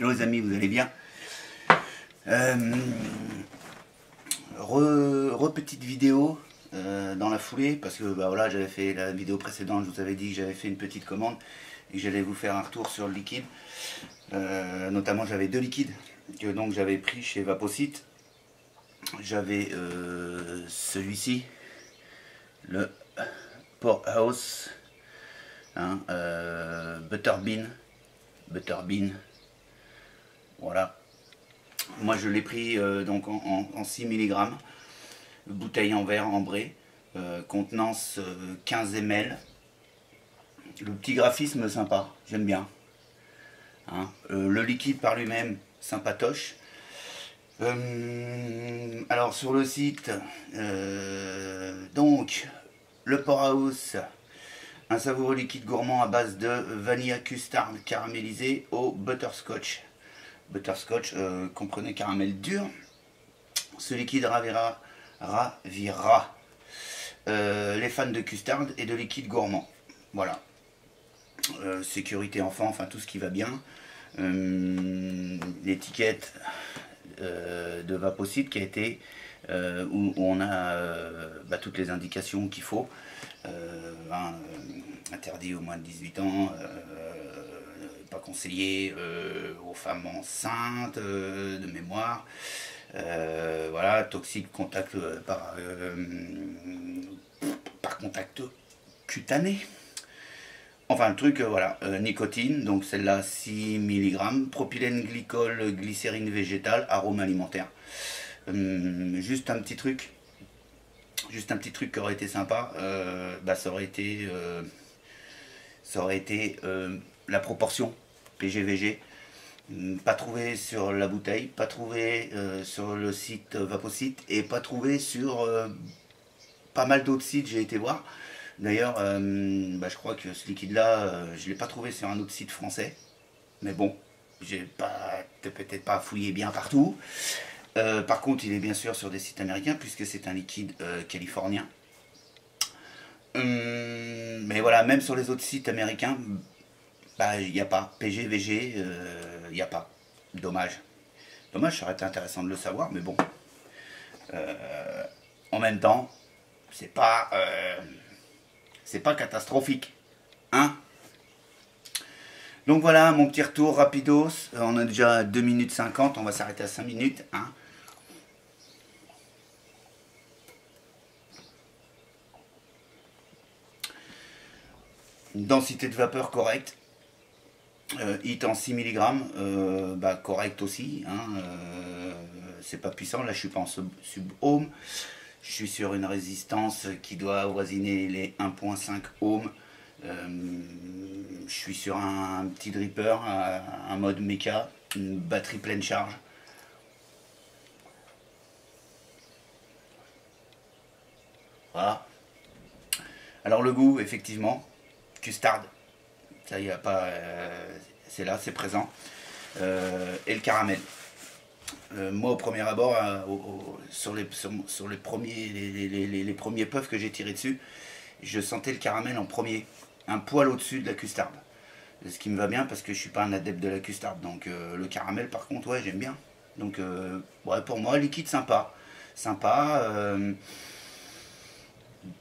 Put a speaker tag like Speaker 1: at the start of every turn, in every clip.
Speaker 1: Hello les amis, vous allez bien? Petite vidéo dans la foulée, parce que bah, voilà, j'avais fait la vidéo précédente, je vous avais dit que j'avais fait une petite commande et que j'allais vous faire un retour sur le liquide. Notamment j'avais deux liquides que donc j'avais pris chez Vaposite. J'avais celui-ci, le Powerhouse, hein, Butterbean, voilà. Moi je l'ai pris donc en 6 mg, bouteille en verre ambré, contenance 15 ml. Le petit graphisme sympa, j'aime bien. Hein. Le liquide par lui-même, sympatoche. Alors sur le site, donc le Powerhouse, un savoureux liquide gourmand à base de vanilla custard caramélisé au butterscotch. Comprenez caramel dur. Ce liquide ravira les fans de custard et de liquide gourmand. Voilà. Sécurité enfant, enfin tout ce qui va bien. L'étiquette de Vaposite qui a été où on a toutes les indications qu'il faut. Interdit aux moins de 18 ans, pas conseillé aux femmes enceintes de mémoire. Voilà, toxique contact par contact cutané. Enfin le truc, voilà, nicotine, donc celle-là 6 mg, propylène glycol, glycérine végétale, arôme alimentaire. Juste un petit truc qui aurait été sympa, ça aurait été la proportion PG-VG. Pas trouvé sur la bouteille, pas trouvé sur le site Vaposite et pas trouvé sur pas mal d'autres sites, j'ai été voir. D'ailleurs, je crois que ce liquide-là, je ne l'ai pas trouvé sur un autre site français. Mais bon, j'ai peut-être pas fouillé bien partout. Par contre, il est bien sûr sur des sites américains, puisque c'est un liquide californien. Mais voilà, même sur les autres sites américains, il n'y a pas. PG, VG, il n'y a pas. Dommage. Dommage, ça aurait été intéressant de le savoir, mais bon. En même temps, c'est pas catastrophique, hein. Donc voilà mon petit retour rapidos. On a déjà 2 minutes 50, on va s'arrêter à 5 minutes, hein. Une densité de vapeur correcte, HIT en 6 mg, correct aussi, hein. C'est pas puissant, là je suis pas en sub-ohm. Je suis sur une résistance qui doit avoisiner les 1.5 ohms. Je suis sur un petit dripper, un mode méca, une batterie pleine charge. Voilà. Alors le goût, effectivement, custard. Ça y a pas, c'est là, c'est présent. Et le caramel. Moi au premier abord, sur les premiers puffs que j'ai tiré dessus, je sentais le caramel en premier, un poil au-dessus de la custard. Ce qui me va bien parce que je suis pas un adepte de la custard. Donc le caramel par contre, ouais, j'aime bien. Donc ouais, pour moi, liquide sympa.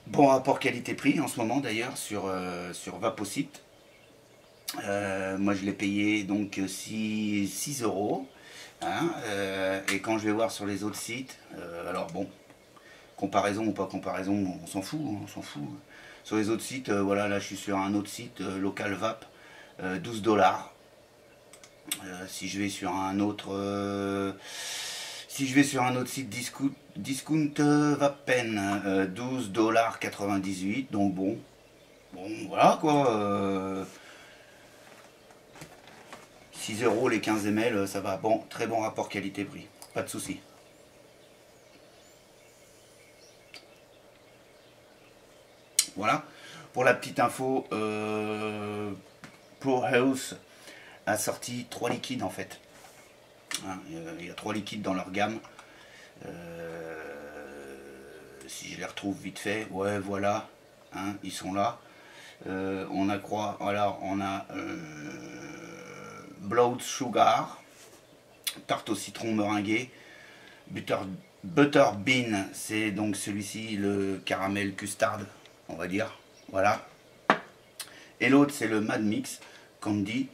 Speaker 1: Bon rapport qualité-prix en ce moment d'ailleurs sur Vaposite. Moi je l'ai payé donc 6 euros. Hein, et quand je vais voir sur les autres sites, alors bon, comparaison ou pas comparaison, on s'en fout, hein, on s'en fout. Sur les autres sites, voilà, là je suis sur un autre site, Local Vap, 12 $. Si je vais sur un autre, site Discount Vapen, 12,98 $, donc bon, voilà quoi. 6 euros les 15 ml, ça va. Bon, très bon rapport qualité-prix, pas de souci. Voilà, pour la petite info, Powerhouse a sorti 3 liquides en fait. Hein, il y a 3 liquides dans leur gamme. Si je les retrouve vite fait, ouais, voilà, hein, ils sont là. On a Blood Sugar, tarte au citron meringuée. Butter bean, c'est donc celui-ci, le caramel custard, on va dire. Voilà. Et l'autre, c'est le Mad Mix Candy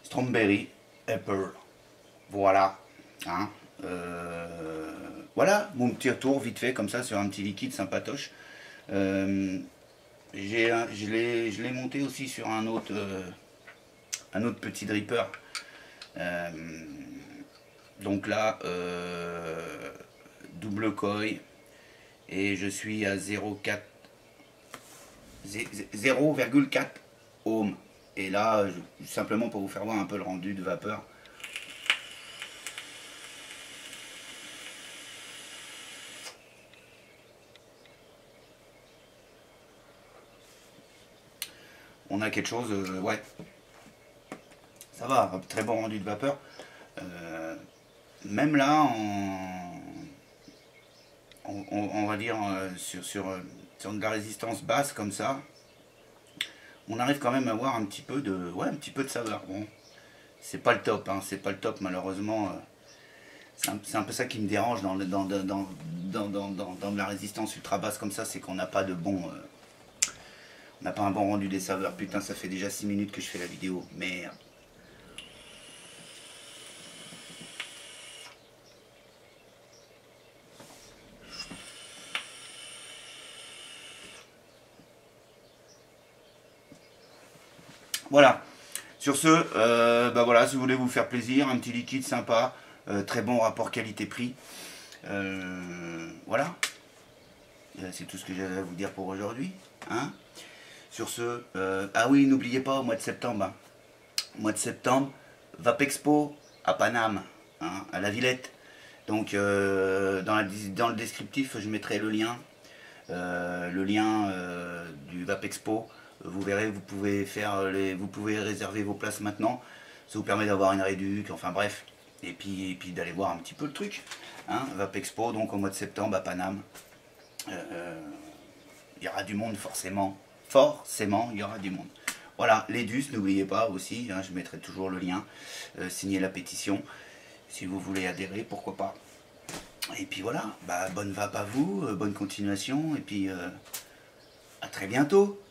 Speaker 1: Strawberry Apple. Voilà. Hein. Voilà mon petit retour vite fait comme ça sur un petit liquide sympatoche. Je l'ai monté aussi sur un autre petit dripper. Donc là, double coil et je suis à 0,4 ohms. Et là, simplement pour vous faire voir un peu le rendu de vapeur. On a quelque chose, ouais, ça va, un très bon rendu de vapeur. Même là, on va dire sur de la résistance basse comme ça, on arrive quand même à avoir un petit peu de, ouais, un petit peu de saveur. Bon, c'est pas le top, hein, c'est pas le top malheureusement. C'est un peu ça qui me dérange dans de la résistance ultra basse comme ça, c'est qu'on n'a pas de bon, on n'a pas un bon rendu des saveurs. Putain, ça fait déjà 6 minutes que je fais la vidéo, merde. Voilà. Sur ce, bah voilà, si vous voulez vous faire plaisir, un petit liquide sympa, très bon rapport qualité-prix. Voilà. C'est tout ce que j'avais à vous dire pour aujourd'hui. Hein. Sur ce, ah oui, n'oubliez pas, au mois de septembre, hein, mois de septembre, Vapexpo à Paname, hein, à la Villette. Donc dans le descriptif, je mettrai le lien du Vapexpo. Vous verrez, vous pouvez réserver vos places maintenant. Ça vous permet d'avoir une réduc, enfin bref. Et puis d'aller voir un petit peu le truc. Hein, Vapexpo, donc au mois de septembre à Paname. Il y aura du monde forcément. Forcément, il y aura du monde. Voilà, les DUS, n'oubliez pas aussi, hein, je mettrai toujours le lien. Signez la pétition. Si vous voulez adhérer, pourquoi pas. Et puis voilà, bah, bonne vape à vous, bonne continuation. Et puis à très bientôt.